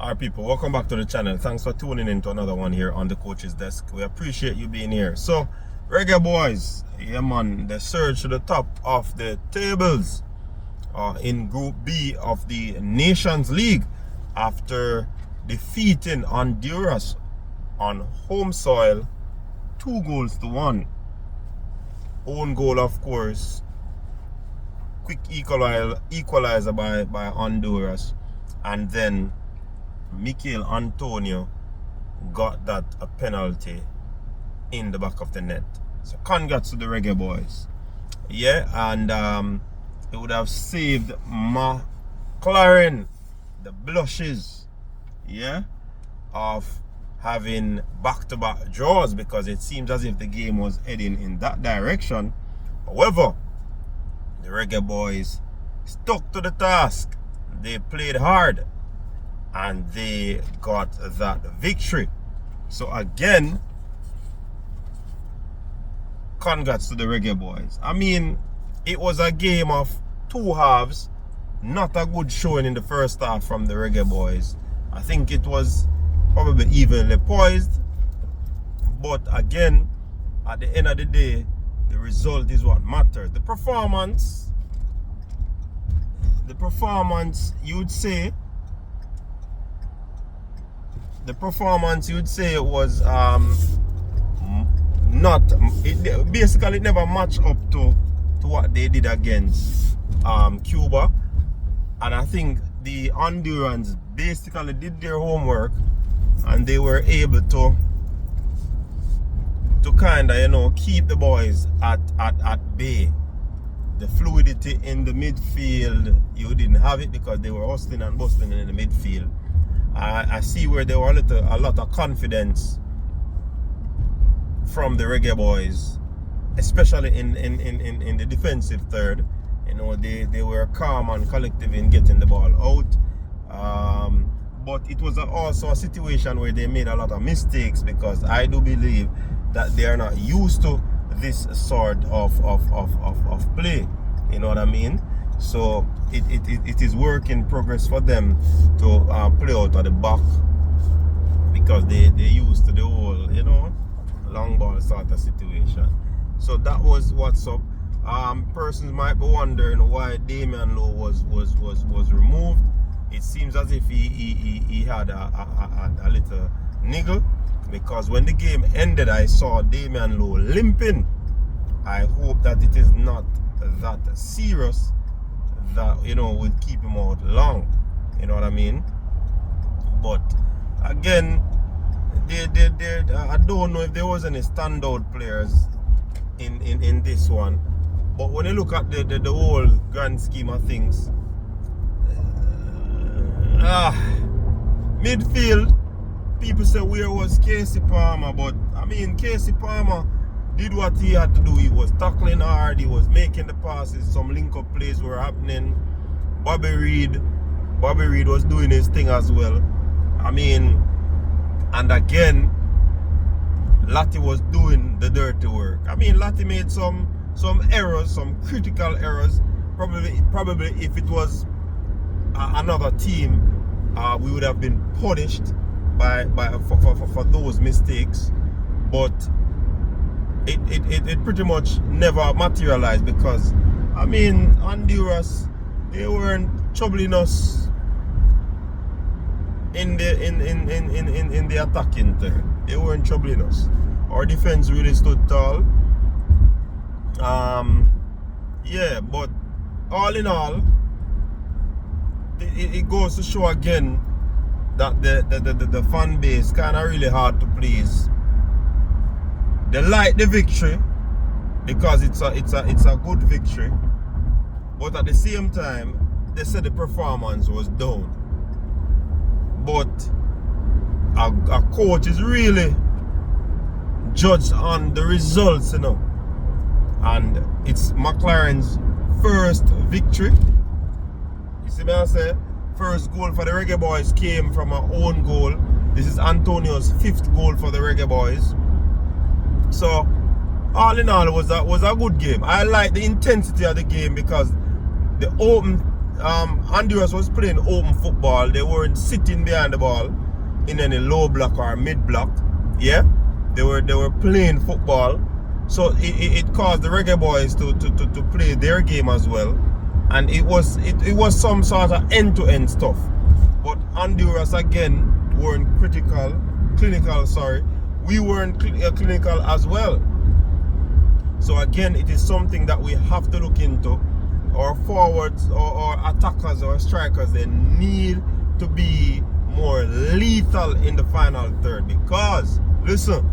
Alright people, welcome back to the channel. Thanks for tuning in to another one here on the coach's desk. We appreciate you being here. So, Reggae Boyz, yeah man, they surged to the top of the tables in Group B of the Nations League after defeating Honduras on home soil 2-1. Own goal, of course. Quick equalizer by Honduras, and then Mikel Antonio got that a penalty in the back of the net. So congrats to the Reggae Boyz. Yeah, and it would have saved McClaren the blushes, yeah, of having back-to-back draws, because it seems as if the game was heading in that direction. However, the Reggae Boyz stuck to the task. They played hard and they got that victory. So again, congrats to the Reggae Boyz. I mean, it was a game of two halves. Not a good showing in the first half from the Reggae Boyz. I think it was probably evenly poised. But again, at the end of the day, the result is what matters. The performance, you'd say it was it basically never matched up to what they did against Cuba. And I think the Hondurans basically did their homework and they were able to kind of, keep the boys at bay. The fluidity in the midfield, you didn't have it because they were hustling and bustling in the midfield. I see where there were a lot of confidence from the Reggae Boyz, especially in the defensive third. You know, they were calm and collective in getting the ball out. But it was also a situation where they made a lot of mistakes, because I do believe that they are not used to this sort of play. You know what I mean? So it is work in progress for them to play out of the back, because they're used to the whole, long ball sort of situation. So that was what's up. Persons might be wondering why Damian Lowe was removed. It seems as if he had a little niggle, because when the game ended, I saw Damian Lowe limping. I hope that it is not that serious that would keep him out long. You know what I mean? But again, I don't know if there was any standout players in this one. But when you look at the whole grand scheme of things, midfield, people say where was Casey Palmer, but I mean, Casey Palmer did what he had to do. He was tackling hard, he was making the passes, some link-up plays were happening. Bobby Reed was doing his thing as well. I mean, and again, Lati was doing the dirty work. I mean, Lati made some errors, some critical errors. Probably if it was another team, we would have been punished for those mistakes. But it pretty much never materialized, because I mean, Honduras, they weren't troubling us in the attacking third. They weren't troubling us. Our defense really stood tall. Yeah, but all in all, it goes to show again that the fan base kind of really hard to please. They like the victory because it's a good victory, but at the same time, they said the performance was down. But a coach is really judged on the results, and it's McClaren's first victory. You see me I say? First goal for the Reggae Boyz came from our own goal. This is Antonio's 5th goal for the Reggae Boyz. So all in all, it was a good game. I like the intensity of the game, because the open Honduras was playing open football. They weren't sitting behind the ball in any low block or mid block. Yeah, they were playing football. So it caused the Reggae Boyz to play their game as well. And it was some sort of end-to-end stuff. But Honduras again weren't clinical, sorry. We weren't clinical as well. So again, it is something that we have to look into. Our forwards or attackers or strikers, they need to be more lethal in the final third. Because, listen,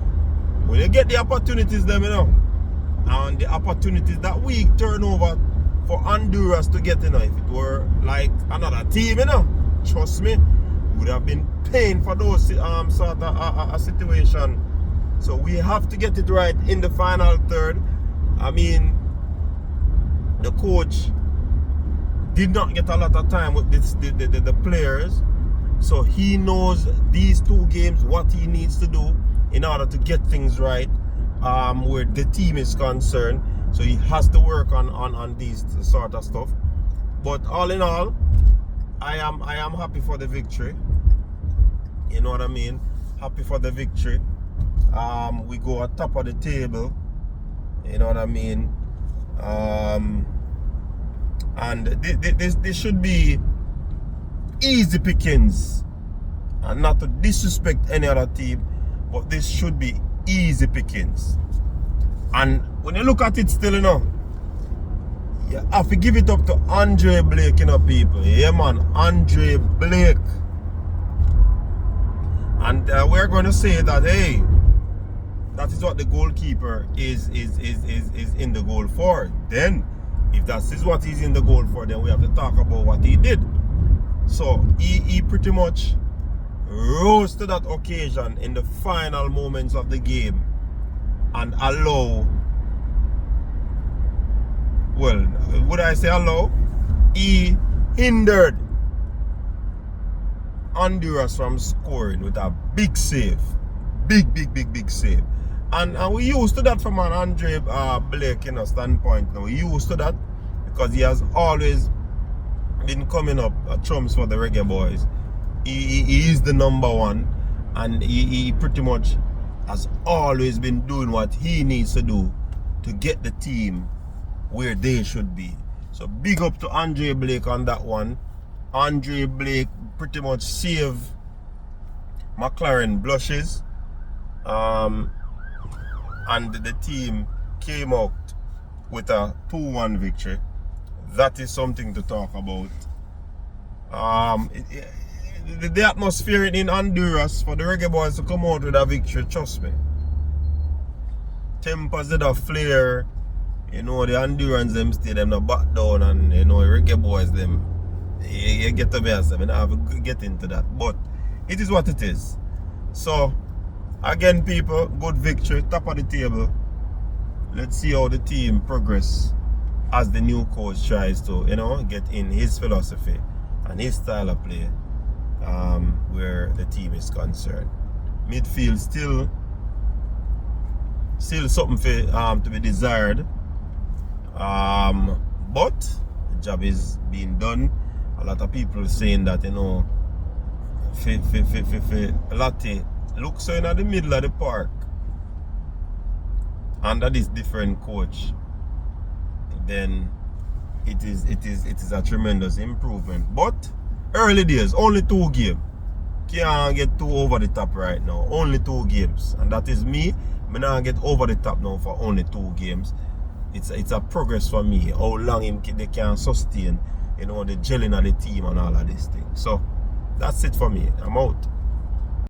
when you get the opportunities them, and the opportunities that we turn over for Honduras to get, if it were like another team, trust me, would have been paying for those sort of a situation. So we have to get it right in the final third. I mean, the coach did not get a lot of time with the players, so he knows these 2 games what he needs to do in order to get things right where the team is concerned. So he has to work on these sort of stuff. But all in all, I am happy for the victory. You know what I mean? Happy for the victory. We go at top of the table. You know what I mean? And this should be easy pickings. And not to disrespect any other team, but this should be easy pickings. And when you look at it still, you have to give it up to Andre Blake, people. Yeah, man, Andre Blake. And we're going to say that, hey, that is what the goalkeeper is in the goal for. Then, if that is what he's in the goal for, then we have to talk about what he did. So, he pretty much rose to that occasion in the final moments of the game and allow, well, would I say allow? He hindered Honduras from scoring with a big save. Big save. And we used to that from an Andre Blake standpoint now. We used to that because he has always been coming up trumps for the Reggae Boyz. He is the number one, and he pretty much has always been doing what he needs to do to get the team where they should be. So big up to Andre Blake on that one. Andre Blake pretty much saved McClaren blushes. And the team came out with a 2-1 victory. That is something to talk about. The atmosphere in Honduras for the Reggae Boyz to come out with a victory, trust me. Tempers did a flare. The Hondurans them stay them no back down, and Reggae Boyz them. You get to me and say, I have to get into that. But it is what it is. So again, people, good victory, top of the table. Let's see how the team progress as the new coach tries to, get in his philosophy and his style of play where the team is concerned. Midfield still something for, to be desired. But the job is being done. A lot of people saying that, Latte looks so in the middle of the park under this different coach, then it is a tremendous improvement. But early days, only 2 games. Can't get too over the top right now. Only 2 games, and that is me. I not get over the top now for only 2 games. It's a progress for me. How long they can sustain, the gelling of the team and all of these things. So that's it for me. I'm out.